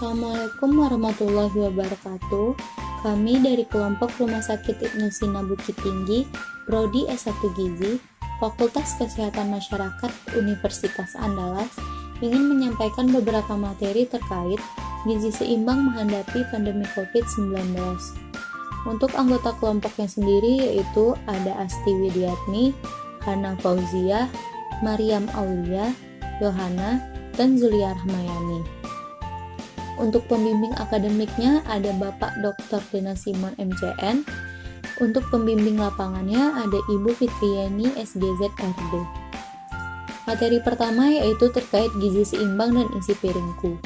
Assalamualaikum warahmatullahi wabarakatuh. Kami dari kelompok Rumah Sakit Ibnu Sina Bukit Tinggi, Prodi S1 Gizi, Fakultas Kesehatan Masyarakat Universitas Andalas, ingin menyampaikan beberapa materi terkait gizi seimbang menghadapi pandemi COVID-19. Untuk anggota kelompoknya sendiri yaitu ada Asti Widiatmi, Hana Fauziah, Mariam Aulia, Yohana, dan Zulia Rahmayani. Untuk pembimbing akademiknya ada Bapak Dr. Dena Simon MCN. Untuk pembimbing lapangannya ada Ibu Fitriani SGZ RD. Materi pertama yaitu terkait gizi seimbang dan isi piringku.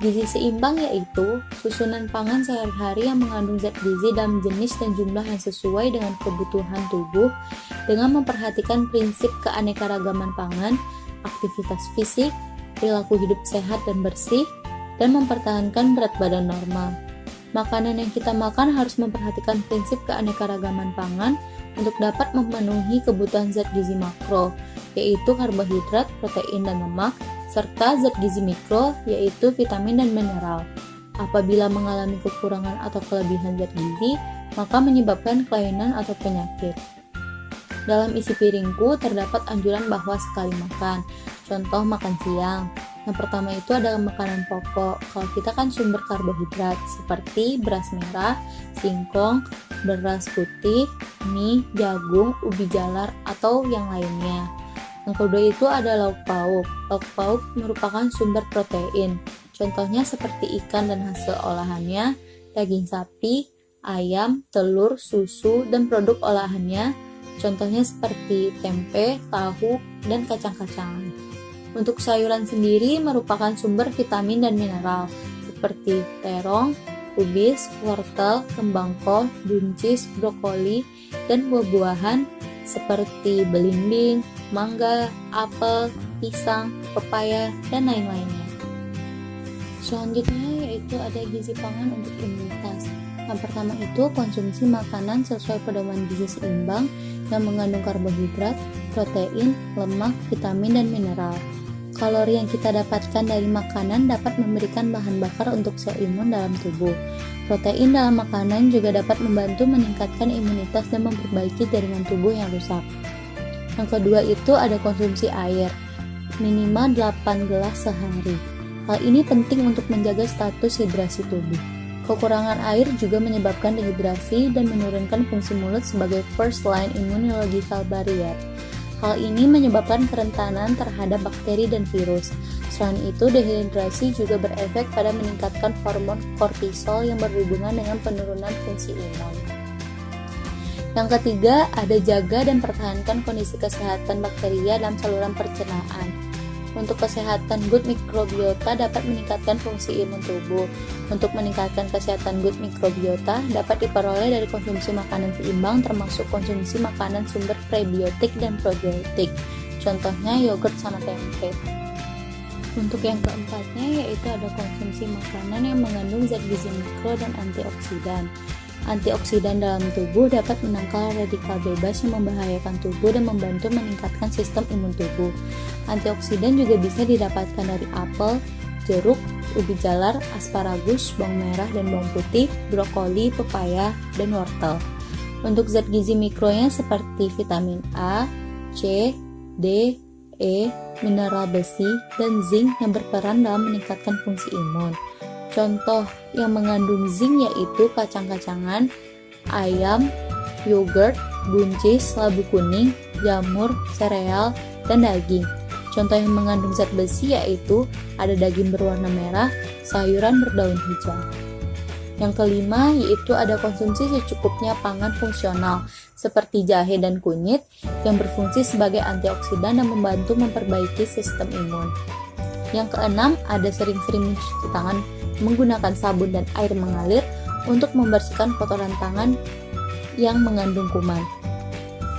Gizi seimbang yaitu susunan pangan sehari-hari yang mengandung zat gizi dalam jenis dan jumlah yang sesuai dengan kebutuhan tubuh dengan memperhatikan prinsip keanekaragaman pangan, aktivitas fisik, perilaku hidup sehat dan bersih, dan mempertahankan berat badan normal. Makanan yang kita makan harus memperhatikan prinsip keanekaragaman pangan untuk dapat memenuhi kebutuhan zat gizi makro, yaitu karbohidrat, protein, dan lemak, serta zat gizi mikro, yaitu vitamin dan mineral. Apabila mengalami kekurangan atau kelebihan zat gizi, maka menyebabkan kelainan atau penyakit. Dalam isi piringku terdapat anjuran bahwa sekali makan, contoh makan siang. Yang pertama itu adalah makanan pokok. Kalau kita kan sumber karbohidrat seperti beras merah, singkong, beras putih, mie, jagung, ubi jalar, atau yang lainnya. Yang kedua itu ada lauk pauk. Lauk pauk merupakan sumber protein. Contohnya seperti ikan dan hasil olahannya, daging sapi, ayam, telur, susu, dan produk olahannya. Contohnya seperti tempe, tahu, dan kacang-kacangan. Untuk sayuran sendiri merupakan sumber vitamin dan mineral seperti terong, kubis, wortel, kembang kol, buncis, brokoli, dan buah-buahan seperti belimbing, mangga, apel, pisang, pepaya, dan lain-lainnya. Selanjutnya yaitu ada gizi pangan untuk imunitas. Yang pertama itu konsumsi makanan sesuai pedoman gizi seimbang yang mengandung karbohidrat, protein, lemak, vitamin, dan mineral. Kalori yang kita dapatkan dari makanan dapat memberikan bahan bakar untuk sel imun dalam tubuh. Protein dalam makanan juga dapat membantu meningkatkan imunitas dan memperbaiki jaringan tubuh yang rusak. Yang kedua itu ada konsumsi air, minimal 8 gelas sehari. Hal ini penting untuk menjaga status hidrasi tubuh. Kekurangan air juga menyebabkan dehidrasi dan menurunkan fungsi mulut sebagai first line immunological barrier. Hal ini menyebabkan kerentanan terhadap bakteri dan virus. Selain itu, dehidrasi juga berefek pada meningkatkan hormon kortisol yang berhubungan dengan penurunan fungsi imun. Yang ketiga, ada jaga dan pertahankan kondisi kesehatan bakteria dalam saluran pencernaan. Untuk kesehatan good microbiota dapat meningkatkan fungsi imun tubuh. Untuk meningkatkan kesehatan good microbiota dapat diperoleh dari konsumsi makanan seimbang termasuk konsumsi makanan sumber prebiotik dan probiotik. Contohnya yogurt sama tempe. Untuk yang keempatnya yaitu ada konsumsi makanan yang mengandung zat gizi mikro dan antioksidan. Antioksidan dalam tubuh dapat menangkal radikal bebas yang membahayakan tubuh dan membantu meningkatkan sistem imun tubuh. Antioksidan juga bisa didapatkan dari apel, jeruk, ubi jalar, asparagus, bawang merah dan bawang putih, brokoli, pepaya, dan wortel. Untuk zat gizi mikronya seperti vitamin A, C, D, E, mineral besi, dan zinc yang berperan dalam meningkatkan fungsi imun. Contoh yang mengandung zinc yaitu kacang-kacangan, ayam, yogurt, buncis, labu kuning, jamur, sereal, dan daging. Contoh yang mengandung zat besi yaitu ada daging berwarna merah, sayuran berdaun hijau. Yang kelima yaitu ada konsumsi secukupnya pangan fungsional seperti jahe dan kunyit yang berfungsi sebagai antioksidan dan membantu memperbaiki sistem imun. Yang keenam ada sering-sering mencuci tangan menggunakan sabun dan air mengalir untuk membersihkan kotoran tangan yang mengandung kuman.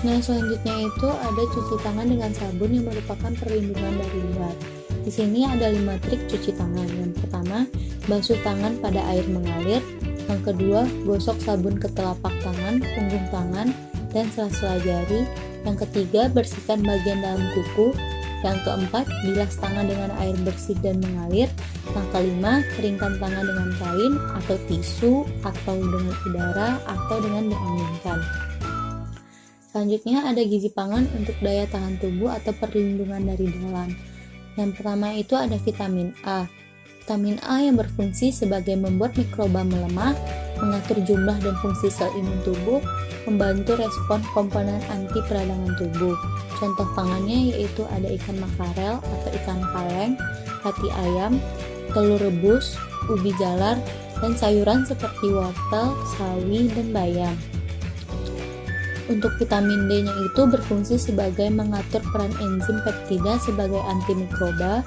Nah, selanjutnya itu ada cuci tangan dengan sabun yang merupakan perlindungan dari luar. Di sini ada 5 trik cuci tangan. Yang pertama, basuh tangan pada air mengalir. Yang kedua, gosok sabun ke telapak tangan, punggung tangan, dan sela-sela jari. Yang ketiga, bersihkan bagian dalam kuku. Yang keempat, bilas tangan dengan air bersih dan mengalir. Yang kelima, keringkan tangan dengan kain atau tisu atau dengan udara atau dengan dianginkan. Selanjutnya ada gizi pangan untuk daya tahan tubuh atau perlindungan dari dalam. Yang pertama itu ada vitamin A. Vitamin A yang berfungsi sebagai membuat mikroba melemah, mengatur jumlah dan fungsi sel imun tubuh, membantu respon komponen anti peradangan tubuh. Contoh pangannya yaitu ada ikan makarel atau ikan kaleng, hati ayam, telur rebus, ubi jalar, dan sayuran seperti wortel, sawi, dan bayam. Untuk vitamin D-nya itu berfungsi sebagai mengatur peran enzim peptida sebagai antimikroba,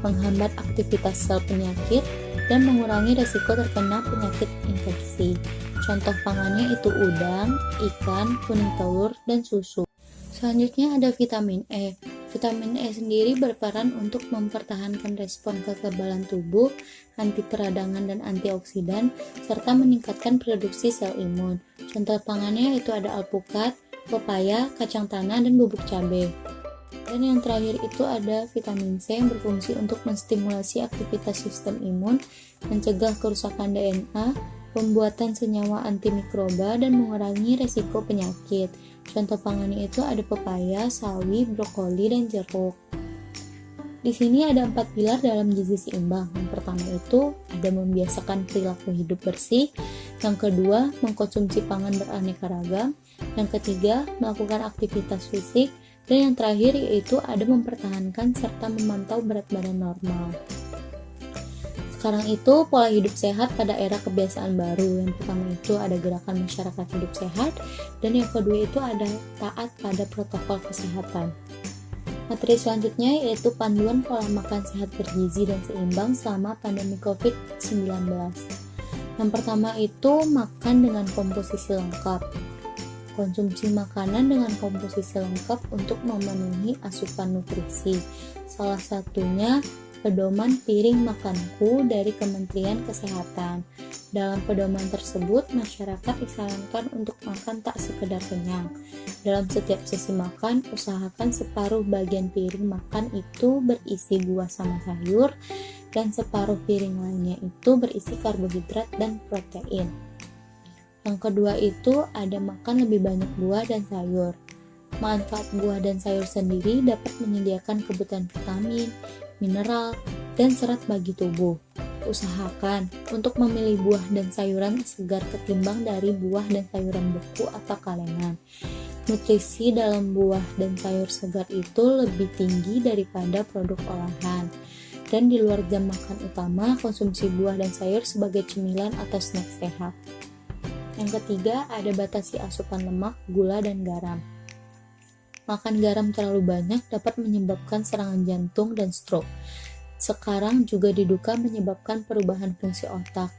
menghambat aktivitas sel penyakit, dan mengurangi risiko terkena penyakit infeksi. Contoh pangannya itu udang, ikan, kuning telur, dan susu. Selanjutnya ada vitamin E. Vitamin E sendiri berperan untuk mempertahankan respon kekebalan tubuh, anti peradangan dan antioksidan, serta meningkatkan produksi sel imun. Contoh pangannya itu ada alpukat, pepaya, kacang tanah, dan bubuk cabai. Dan yang terakhir itu ada vitamin C yang berfungsi untuk menstimulasi aktivitas sistem imun, mencegah kerusakan DNA, pembuatan senyawa antimikroba, dan mengurangi resiko penyakit. Contoh pangannya itu ada pepaya, sawi, brokoli, dan jeruk. Di sini ada 4 pilar dalam gizi seimbang. Yang pertama itu ada membiasakan perilaku hidup bersih. Yang kedua, mengkonsumsi pangan beraneka ragam. Yang ketiga, melakukan aktivitas fisik. Dan yang terakhir yaitu ada mempertahankan serta memantau berat badan normal. Sekarang itu pola hidup sehat pada era kebiasaan baru. Yang pertama itu ada gerakan masyarakat hidup sehat, dan yang kedua itu ada taat pada protokol kesehatan. Materi selanjutnya yaitu panduan pola makan sehat bergizi dan seimbang selama pandemi COVID-19. Yang pertama itu makan dengan komposisi lengkap. Konsumsi makanan dengan komposisi lengkap untuk memenuhi asupan nutrisi. Salah satunya pedoman piring makanku dari Kementerian Kesehatan. Dalam pedoman tersebut, masyarakat disarankan untuk makan tak sekedar kenyang. Dalam setiap sesi makan, usahakan separuh bagian piring makan itu berisi buah sama sayur, dan separuh piring lainnya itu berisi karbohidrat dan protein. Yang kedua itu ada makan lebih banyak buah dan sayur. Manfaat buah dan sayur sendiri dapat menyediakan kebutuhan vitamin, mineral, dan serat bagi tubuh. Usahakan untuk memilih buah dan sayuran segar ketimbang dari buah dan sayuran beku atau kalengan. Nutrisi dalam buah dan sayur segar itu lebih tinggi daripada produk olahan. Dan di luar jam makan utama, konsumsi buah dan sayur sebagai cemilan atau snack sehat. Yang ketiga, ada batasi asupan lemak, gula, dan garam. Makan garam terlalu banyak dapat menyebabkan serangan jantung dan stroke. Sekarang juga diduga menyebabkan perubahan fungsi otak.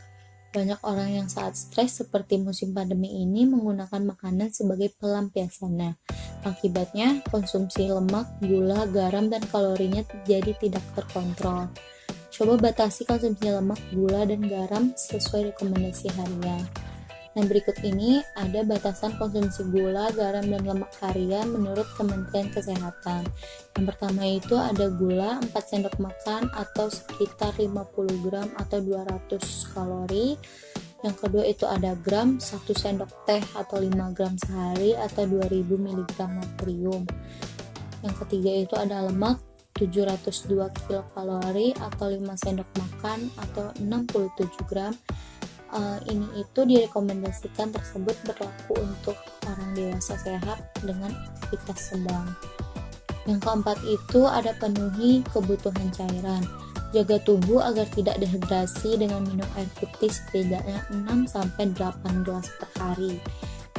Banyak orang yang saat stres seperti musim pandemi ini menggunakan makanan sebagai pelampiasannya. Akibatnya, konsumsi lemak, gula, garam, dan kalorinya jadi tidak terkontrol. Coba batasi konsumsi lemak, gula, dan garam sesuai rekomendasi harian. Nah, berikut ini ada batasan konsumsi gula, garam, dan lemak harian menurut Kementerian Kesehatan. Yang pertama itu ada gula 4 sendok makan atau sekitar 50 gram atau 200 kalori. Yang kedua itu ada gram, 1 sendok teh atau 5 gram sehari atau 2000 mg natrium. Yang ketiga itu ada lemak 702 kilokalori atau 5 sendok makan atau 67 gram. Ini itu direkomendasikan tersebut berlaku untuk orang dewasa sehat dengan aktivitas sedang. Yang keempat itu ada penuhi kebutuhan cairan. Jaga tubuh agar tidak dehidrasi dengan minum air putih setidaknya 6-8 gelas per hari.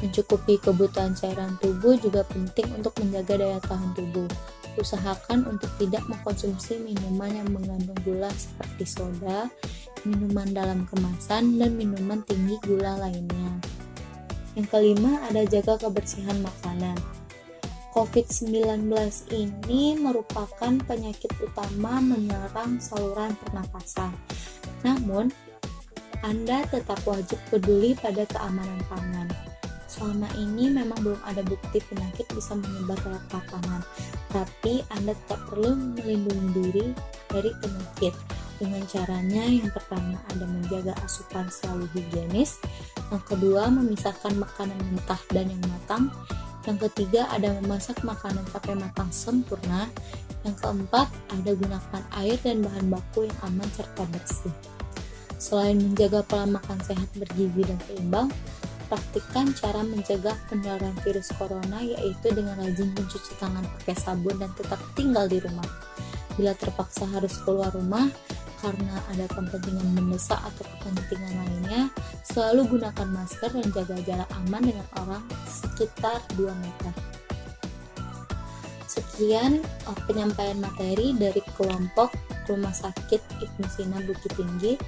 Mencukupi kebutuhan cairan tubuh juga penting untuk menjaga daya tahan tubuh. Usahakan untuk tidak mengkonsumsi minuman yang mengandung gula seperti soda, minuman dalam kemasan, dan minuman tinggi gula lainnya. Yang kelima ada jaga kebersihan makanan. COVID-19 ini merupakan penyakit utama menyerang saluran pernapasan. Namun, Anda tetap wajib peduli pada keamanan pangan. Selama ini memang belum ada bukti penyakit bisa menyebar lewat makanan. Tapi Anda tetap perlu melindungi diri dari penyakit. Dengan caranya, yang pertama ada menjaga asupan selalu higienis, yang kedua memisahkan makanan mentah dan yang matang, yang ketiga ada memasak makanan sampai matang sempurna, yang keempat ada gunakan air dan bahan baku yang aman serta bersih. Selain menjaga pola makan sehat bergizi dan seimbang, praktikkan cara mencegah penularan virus corona, yaitu dengan rajin mencuci tangan pakai sabun dan tetap tinggal di rumah. Bila terpaksa harus keluar rumah karena ada kepentingan mendesak atau kepentingan lainnya, selalu gunakan masker dan jaga jarak aman dengan orang sekitar 2 meter. Sekian penyampaian materi dari kelompok Rumah Sakit Ibnu Sina Bukit Tinggi.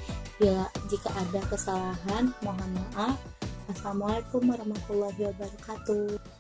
Jika ada kesalahan, mohon maaf. Assalamualaikum warahmatullahi wabarakatuh.